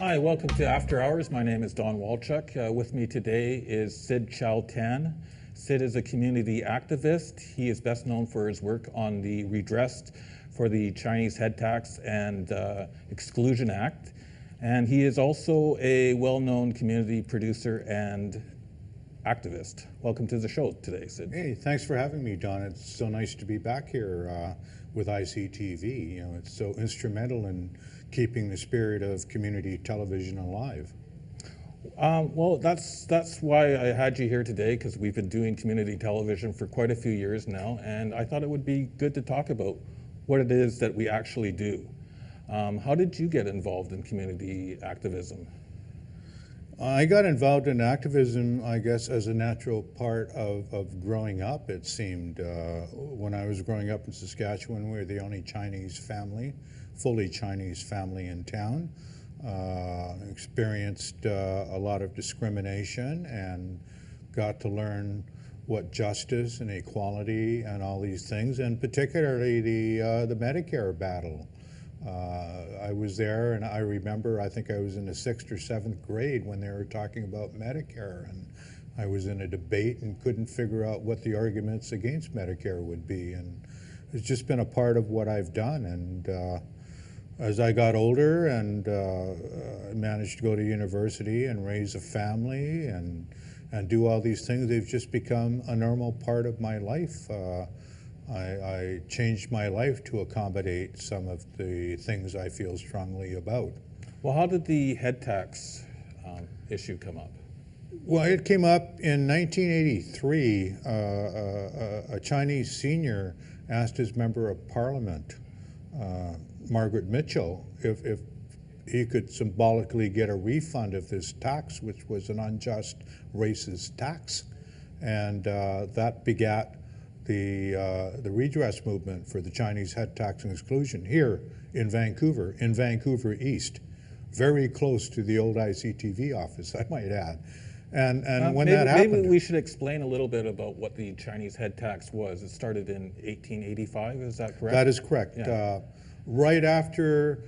Hi, welcome to After Hours. My name is Don Walchuk. With me today is Sid Chow Tan. Sid is a community activist. He is best known for his work on the redress for the Chinese head tax and Exclusion Act. And he is also a well-known community producer and activist. Welcome to the show today, Sid. Hey, thanks for having me, Don. It's so nice to be back here with ICTV. You know, it's so instrumental in keeping the spirit of community television alive. Well, that's why I had you here today, because we've been doing community television for quite a few years now, and I thought it would be good to talk about what it is that we actually do. How did you get involved in community activism? I got involved in activism, I guess, as a natural part of growing up, it seemed. When I was growing up in Saskatchewan, we were the only Chinese family, fully Chinese family in town. Experienced a lot of discrimination and got to learn what justice and equality and all these things, and particularly the Medicare battle. I was there, and I remember, I think I was in the 6th or 7th grade when they were talking about Medicare, and I was in a debate and couldn't figure out what the arguments against Medicare would be, and it's just been a part of what I've done. And as I got older and managed to go to university and raise a family and do all these things, they've just become a normal part of my life. I changed my life to accommodate some of the things I feel strongly about. Well, how did the head tax issue come up? Well, it came up in 1983. A Chinese senior asked his member of parliament, Margaret Mitchell, if he could symbolically get a refund of this tax, which was an unjust racist tax. And that begat the redress movement for the Chinese head tax and exclusion here in Vancouver East, very close to the old ICTV office, I might add. And when that happened, maybe we should explain a little bit about what the Chinese head tax was. It started in 1885, is that correct? That is correct. Yeah. Right after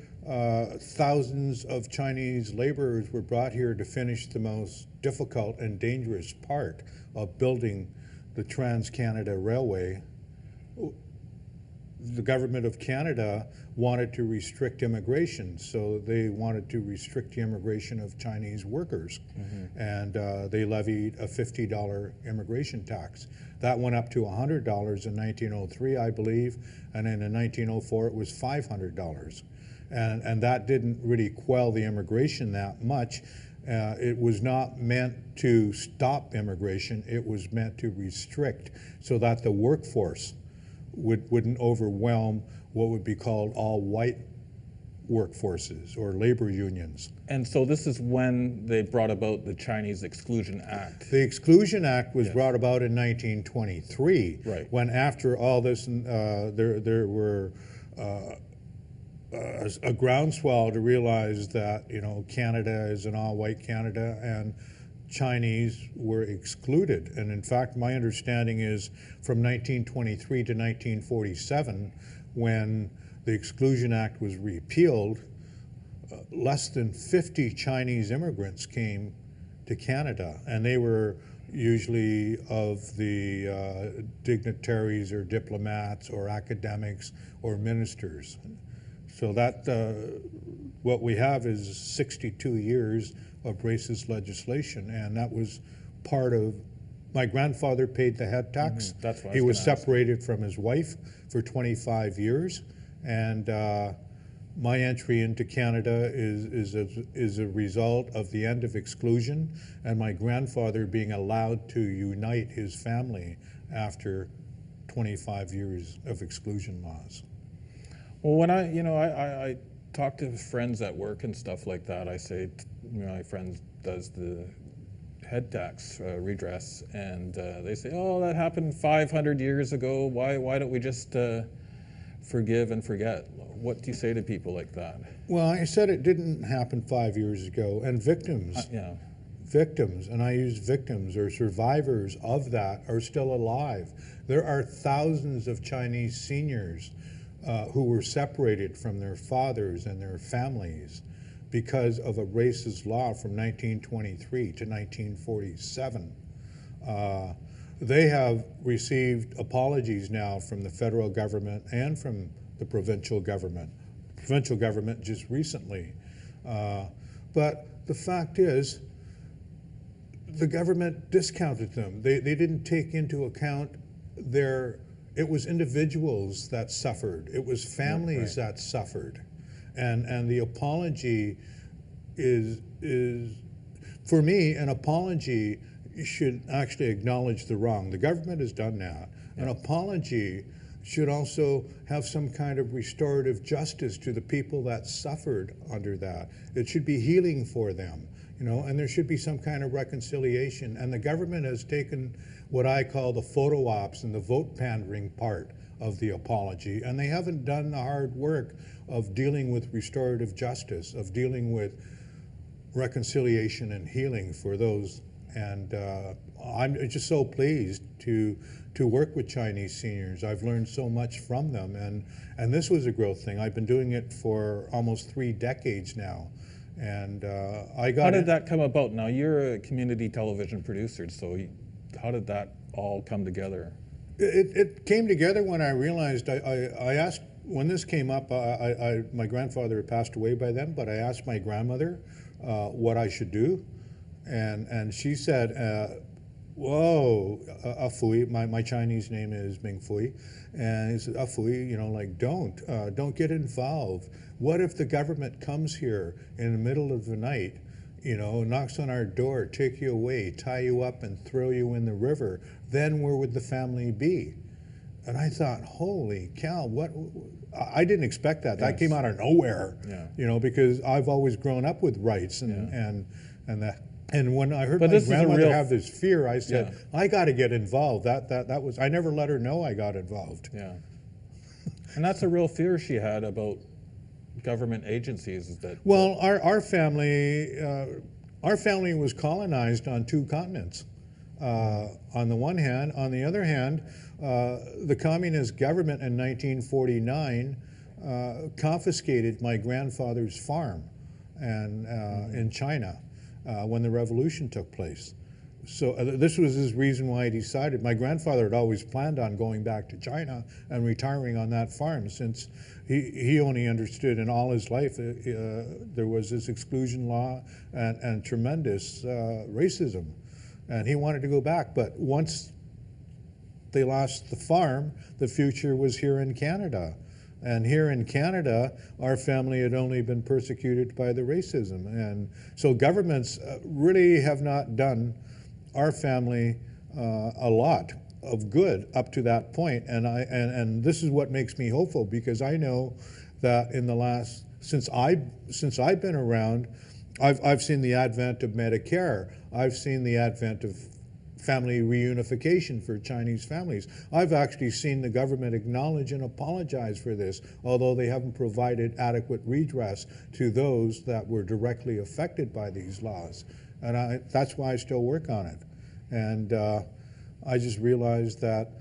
thousands of Chinese laborers were brought here to finish the most difficult and dangerous part of building the Trans-Canada Railway, the government of Canada wanted to restrict immigration, so they wanted to restrict the immigration of Chinese workers, and they levied a $50 immigration tax. That went up to $100 in 1903, I believe, and then in 1904 it was $500. And that didn't really quell the immigration that much. It was not meant to stop immigration, it was meant to restrict so that the workforce wouldn't overwhelm what would be called all-white workforces or labor unions. And so this is when they brought about the Chinese Exclusion Act. The Exclusion Act was brought about in 1923, right, when after all this, there were a groundswell to realize that, you know, Canada is an all-white Canada and Chinese were excluded. And in fact, my understanding is from 1923 to 1947, when the Exclusion Act was repealed, less than 50 Chinese immigrants came to Canada, and they were usually of the dignitaries or diplomats or academics or ministers. So that what we have is 62 years of racist legislation, and that was part of, my grandfather paid the head tax. That's what he was separated from his wife for 25 years, and my entry into Canada is a result of the end of exclusion and my grandfather being allowed to unite his family after 25 years of exclusion laws. Well, when I talk to friends at work and stuff like that, I say, my friend does the head tax redress, and they say, oh, that happened 500 years ago. Why don't we just forgive and forget. What do you say to people like that? Well, I said it didn't happen 5 years ago, and victims, Yeah. victims, and I use victims or survivors of that are still alive. There are thousands of Chinese seniors who were separated from their fathers and their families because of a racist law from 1923 to 1947. They have received apologies now from the federal government and from the provincial government. The provincial government just recently. But the fact is, the government discounted them. They didn't take into account it was individuals that suffered. It was families that suffered. And the apology is, for me, an apology should actually acknowledge the wrong. The government has done that. An apology should also have some kind of restorative justice to the people that suffered under that. It should be healing for them, and there should be some kind of reconciliation. And the government has taken what I call the photo ops and the vote pandering part of the apology, and they haven't done the hard work of dealing with restorative justice, of dealing with reconciliation and healing for those. And I'm just so pleased to work with Chinese seniors. I've learned so much from them, and this was a growth thing. I've been doing it for almost 3 decades now, and I got. How did that come about? Now you're a community television producer, so how did that all come together? It came together when I realized I asked when this came up. My grandfather had passed away by then, but I asked my grandmother what I should do. And she said, whoa, Afui, my Chinese name is Ming Fui, and he said, Afui, like don't get involved. What if the government comes here in the middle of the night, knocks on our door, take you away, tie you up and throw you in the river? Then where would the family be? And I thought, holy cow, what? I didn't expect that. That came out of nowhere, because I've always grown up with rights and that. And when I heard my grandmother have this fear, I said, I got to get involved. That was, I never let her know I got involved. Yeah. And that's a real fear she had about government agencies, is that... Well, our family was colonized on 2 continents. On the one hand. On the other hand, the communist government in 1949 confiscated my grandfather's farm in China. When the revolution took place. So this was his reason why he decided. My grandfather had always planned on going back to China and retiring on that farm, since he only understood in all his life there was this exclusion law and tremendous racism. And he wanted to go back, but once they lost the farm, the future was here in Canada. And here in Canada, our family had only been persecuted by the racism. And so governments really have not done our family a lot of good up to that point. And this is what makes me hopeful, because I know that in the last, since I've been around, I've seen the advent of Medicare. I've seen the advent of family reunification for Chinese families. I've actually seen the government acknowledge and apologize for this, although they haven't provided adequate redress to those that were directly affected by these laws. And that's why I still work on it. And I just realized that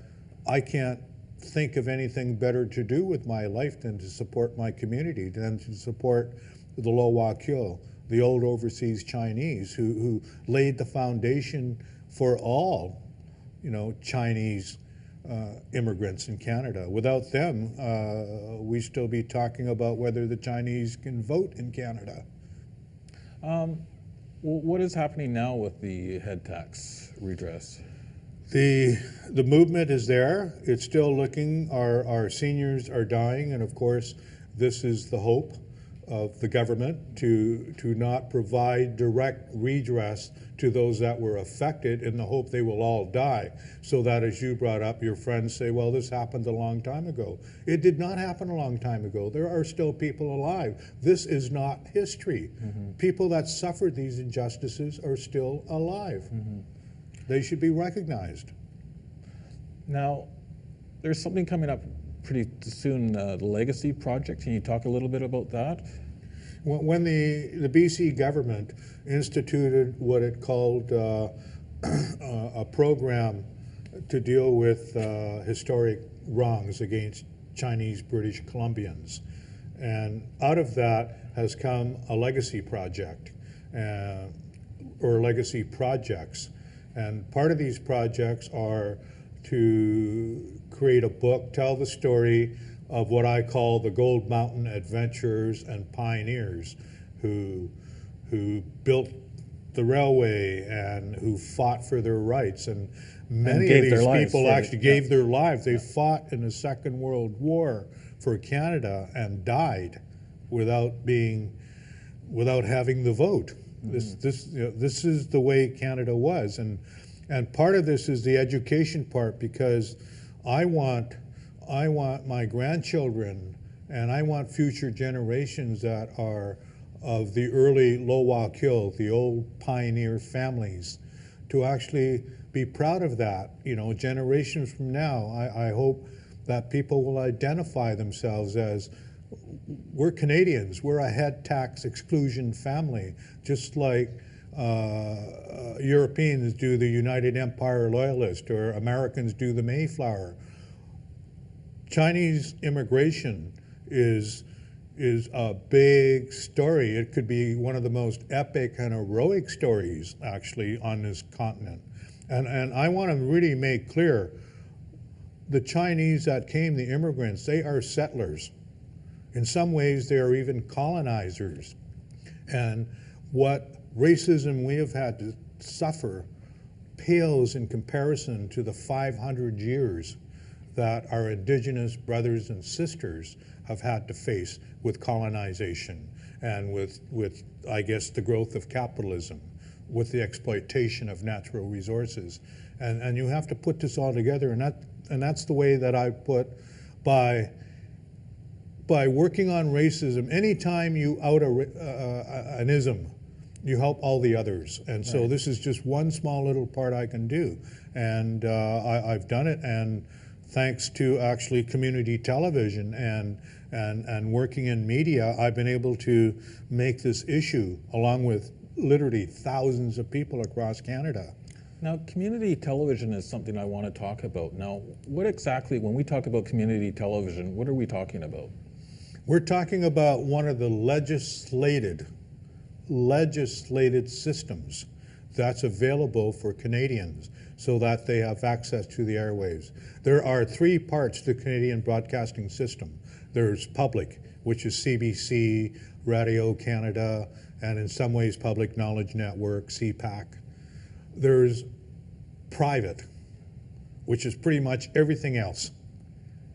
I can't think of anything better to do with my life than to support my community, than to support the Lo Walchuk, the old overseas Chinese who laid the foundation for all, Chinese immigrants in Canada. Without them, we'd still be talking about whether the Chinese can vote in Canada. Well, what is happening now with the head tax redress? The movement is there. It's still looking. Our seniors are dying, and of course, this is the hope of the government to not provide direct redress to those that were affected, in the hope they will all die. So that, as you brought up, your friends say, well, this happened a long time ago. It did not happen a long time ago. There are still people alive. This is not history. Mm-hmm. People that suffered these injustices are still alive. Mm-hmm. They should be recognized. Now, there's something coming up pretty soon the Legacy Project. Can you talk a little bit about that? When the BC government instituted what it called a program to deal with historic wrongs against Chinese British Columbians, and out of that has come a legacy project or legacy projects, and part of these projects are to create a book, tell the story of what I call the Gold Mountain adventurers and pioneers who built the railway and who fought for their rights. And many of these people actually gave their lives. They fought in the Second World War for Canada and died without having the vote. This is the way Canada was, and part of this is the education part, because I want my grandchildren and I want future generations that are of the early Lo Walchuk, the old pioneer families, to actually be proud of that. You know, generations from now, I hope that people will identify themselves as, we're Canadians, we're a head tax exclusion family, just like Europeans do the United Empire Loyalist, or Americans do the Mayflower. Chinese immigration is a big story. It could be one of the most epic and heroic stories actually on this continent. And I want to really make clear, the Chinese that came, the immigrants, they are settlers. In some ways, they are even colonizers. And what racism we have had to suffer pales in comparison to the 500 years that our Indigenous brothers and sisters have had to face with colonization and with I guess, the growth of capitalism, with the exploitation of natural resources. And you have to put this all together, and that's the way that I put, by working on racism, anytime you out an ism, you help all the others. And so this is just one small little part I can do. And I've done it, and thanks to actually community television and working in media, I've been able to make this issue, along with literally thousands of people across Canada. Now, community television is something I want to talk about. Now, what exactly, when we talk about community television, what are we talking about? We're talking about one of the legislated systems that's available for Canadians so that they have access to the airwaves. There are three parts to the Canadian broadcasting system. There's public, which is CBC, Radio Canada, and in some ways Public Knowledge Network, CPAC. There's private, which is pretty much everything else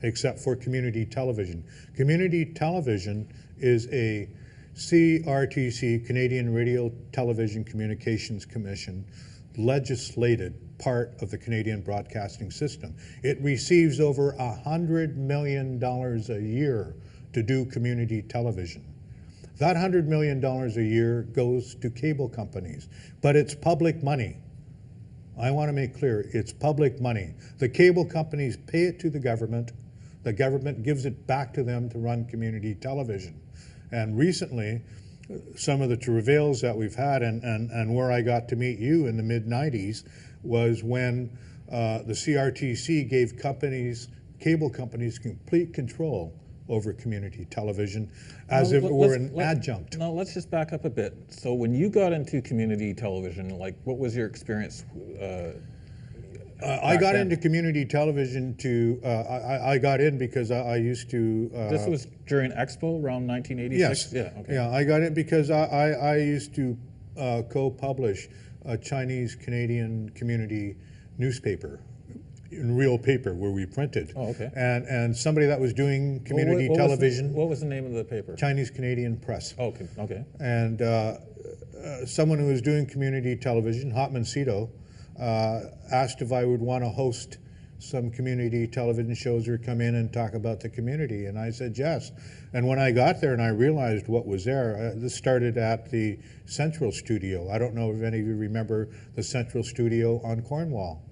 except for community television. Community television is a CRTC, Canadian Radio Television Communications Commission, legislated part of the Canadian broadcasting system. It receives over $100 million a year to do community television. That $100 million a year goes to cable companies, but it's public money. I want to make clear, it's public money. The cable companies pay it to the government gives it back to them to run community television. And recently, some of the travails that we've had, and where I got to meet you in the mid-90s, was when the CRTC gave cable companies, complete control over community television, as if it were an adjunct. Now, let's just back up a bit. So when you got into community television, like, what was your experience? I got into community television I got in because I used to... this was during Expo around 1986? Yes. Yeah, okay. Yeah, I got in because I used to co-publish a Chinese-Canadian community newspaper, in real paper, where we printed. Oh, okay. And somebody that was doing community television... What was the name of the paper? Chinese-Canadian Press. Oh, okay, okay. And someone who was doing community television, Hotman Cito, asked if I would want to host some community television shows or come in and talk about the community, and I said yes. And when I got there and I realized what was there, this started at the Central Studio. I don't know if any of you remember the Central Studio on Cornwall.